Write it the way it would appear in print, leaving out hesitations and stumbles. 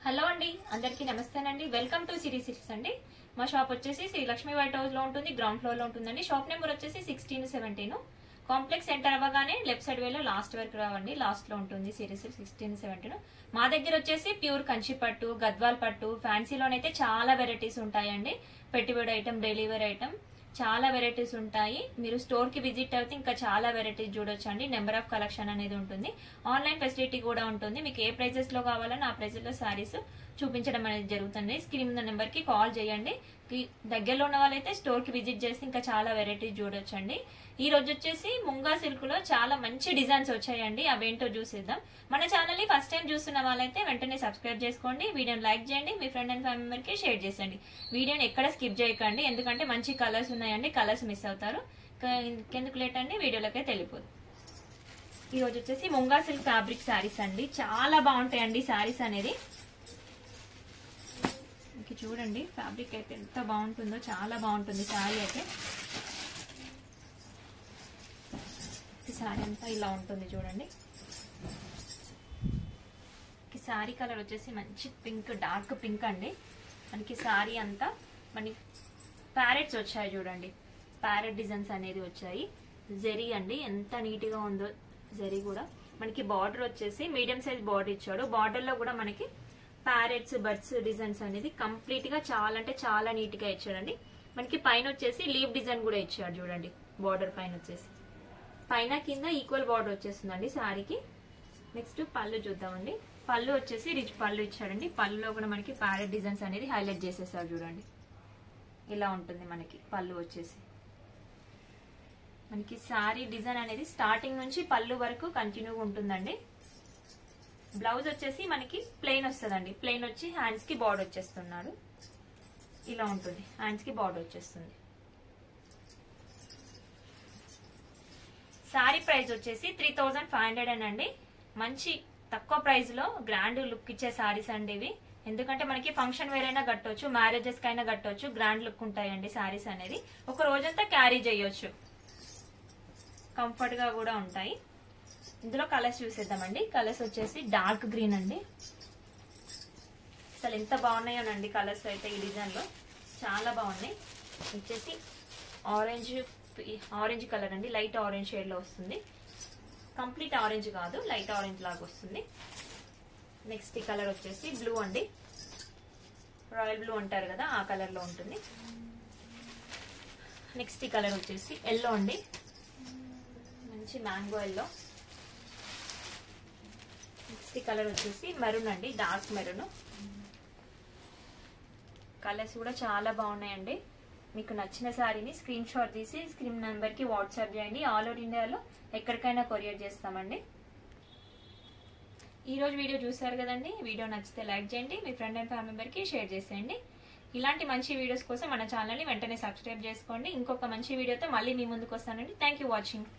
Hello అండి, అందరికీ నమస్తేనండి. Welcome to Siri silks అండి. మా షాప్ వచ్చేసి శ్రీ లక్ష్మీ వైట్ హౌస్ లో ఉంటుంది, గ్రౌండ్ ఫ్లోర్ లో ఉంటుందండి. షాప్ నెంబర్ వచ్చేసి 16-17. కాంప్లెక్స్ ఎంటర్ అవ్వగానే లెఫ్ట్ సైడ్ వేలో లాస్ట్ వరకు రావండి, లాస్ట్ లో ఉంటుంది సిరీ సిల్క్స్ 16-17. మా దగ్గర వచ్చేసి ప్యూర్ కంచి పట్టు, గద్వాల్ పట్టు, ఫ్యాన్సీలోనైతే చాలా వెరైటీస్ ఉంటాయండి. పెట్టుబడి ఐటమ్, డైలీ వేర్ ఐటమ్ చాలా వెరైటీస్ ఉంటాయి. మీరు స్టోర్ కి విజిట్ అయితే ఇంకా చాలా వెరైటీస్ చూడొచ్చండి. నెంబర్ ఆఫ్ కలెక్షన్ అనేది ఉంటుంది. ఆన్లైన్ ఫెసిలిటీ కూడా ఉంటుంది. మీకు ఏ ప్రైజెస్ లో కావాలన్నా ఆ ప్రైజెస్ లో సారీస్ చూపించడం అనేది జరుగుతుంది. స్క్రీన్ నెంబర్ కి కాల్ చేయండి. దగ్గరలో ఉన్న వాళ్ళైతే స్టోర్ కి విజిట్ చేసి ఇంకా చాలా వెరైటీస్ చూడొచ్చండి. ఈ రోజు వచ్చేసి ముంగా సిల్క్ లో చాలా మంచి డిజైన్స్ వచ్చాయండి. అవేంటో చూసేద్దాం. మన ఛానల్ ని ఫస్ట్ టైం చూస్తున్న వాళ్ళైతే వెంటనే సబ్స్క్రైబ్ చేసుకోండి, వీడియోని లైక్ చేయండి, మీ ఫ్రెండ్ అండ్ ఫ్యామిలీ మెంబర్ కి షేర్ చేయండి. వీడియోని ఎక్కడ స్కిప్ చేయకండి, ఎందుకంటే మంచి కలర్స్ ఉన్నాయండి, కలర్స్ మిస్ అవుతారు. ఇంకెందుకు లేట్ అండి, వీడియోలోకి వెళ్ళిపోదు. ఈ రోజు వచ్చేసి ముంగా సిల్క్ ఫ్యాబ్రిక్ శారీస్ అండి. చాలా బాగుంటాయండి శారీస్ అనేది. చూడండి ఫ్యాబ్రిక్ అయితే ఎంత బాగుంటుందో, చాలా బాగుంటుంది శారీ అయితే. శారీ అంతా ఇలా ఉంటుంది చూడండి. శారీ కలర్ వచ్చేసి మంచి పింక్, డార్క్ పింక్ అండి. మనకి శారీ అంతా మనకి ప్యారెట్స్ వచ్చాయి చూడండి, ప్యారెట్ డిజైన్స్ అనేది వచ్చాయి. జెరీ అండి, ఎంత నీట్ గా ఉందో జెరీ కూడా. మనకి బార్డర్ వచ్చేసి మీడియం సైజ్ బార్డర్ ఇచ్చాడు. బార్డర్ లో కూడా మనకి ప్యారెట్స్, బర్డ్స్ డిజైన్స్ అనేది కంప్లీట్ గా చాలా అంటే చాలా నీట్ గా ఇచ్చాడండి. మనకి పైన వచ్చేసి లీవ్ డిజైన్ కూడా ఇచ్చాడు చూడండి. బార్డర్ పైన వచ్చేసి పైన కింద ఈక్వల్ బార్డర్ వచ్చేస్తుందండి శారీకి. నెక్స్ట్ పళ్ళు చూద్దామండి. పళ్ళు వచ్చేసి రిచ్ పళ్ళు ఇచ్చాడండి. పళ్ళులో కూడా మనకి ప్యారెట్ డిజైన్స్ అనేది హైలైట్ చేసేసారు చూడండి. ఇలా ఉంటుంది మనకి పళ్ళు వచ్చేసి. మనకి శారీ డిజైన్ అనేది స్టార్టింగ్ నుంచి పళ్ళు వరకు కంటిన్యూగా ఉంటుందండి. బ్లౌజ్ వచ్చేసి మనకి ప్లెయిన్ వస్తుందండి. ప్లెయిన్ వచ్చి హ్యాండ్స్ కి బార్డర్ వచ్చేస్తున్నాడు. ఇలా ఉంటుంది, హ్యాండ్స్ కి బార్డర్ వచ్చేస్తుంది. శారీ ప్రైస్ వచ్చేసి 3500 అండి. మంచి తక్కువ ప్రైస్ లో గ్రాండ్ లుక్ ఇచ్చే శారీస్ అండి ఇవి. ఎందుకంటే మనకి ఫంక్షన్ వేర్ అయినా కట్టొచ్చు, మ్యారేజెస్ కైనా కట్టొచ్చు. గ్రాండ్ లుక్ ఉంటాయండి శారీస్ అనేది. ఒక రోజంతా క్యారీ చేయొచ్చు, కంఫర్ట్ గా కూడా ఉంటాయి. ఇందులో కలర్స్ చూసేద్దామండి. కలర్స్ వచ్చేసి డార్క్ గ్రీన్ అండి. అసలు ఎంత బాగున్నాయోనండి కలర్స్ అయితే ఈ డిజైన్ లో చాలా బాగున్నాయి. వచ్చేసి ఆరెంజ్ కలర్ అండి, లైట్ ఆరెంజ్ షేడ్ లో వస్తుంది. కంప్లీట్ ఆరెంజ్ కాదు, లైట్ ఆరెంజ్ లాగా వస్తుంది. నెక్స్ట్ ఈ కలర్ వచ్చేసి బ్లూ అండి, రాయల్ బ్లూ అంటారు కదా, ఆ కలర్ లో ఉంటుంది. నెక్స్ట్ ఈ కలర్ వచ్చేసి ఎల్లో అండి, మంచి మ్యాంగో ఎల్లో. నెక్స్ట్ ఈ కలర్ వచ్చేసి మెరూన్ అండి, డార్క్ మెరూన్. కలర్స్ కూడా చాలా బాగున్నాయండి. మీకు నచ్చిన శారీని స్క్రీన్ షాట్ తీసి స్క్రీన్ నెంబర్ కి వాట్సాప్ చేయండి. ఆల్ ఓవర్ ఇండియాలో ఎక్కడికైనా కొరియర్ చేస్తామండి. ఈ రోజు వీడియో చూసారు కదండి. వీడియో నచ్చితే లైక్ చేయండి, మీ ఫ్రెండ్ అండ్ ఫ్యామిలీ మెంబర్ కి షేర్ చేసేయండి. ఇలాంటి మంచి వీడియోస్ కోసం మన ఛానల్ ని వెంటనే సబ్స్క్రైబ్ చేసుకోండి. ఇంకొక మంచి వీడియోతో మళ్ళీ మీ ముందుకు వస్తానండి. Thank you watching.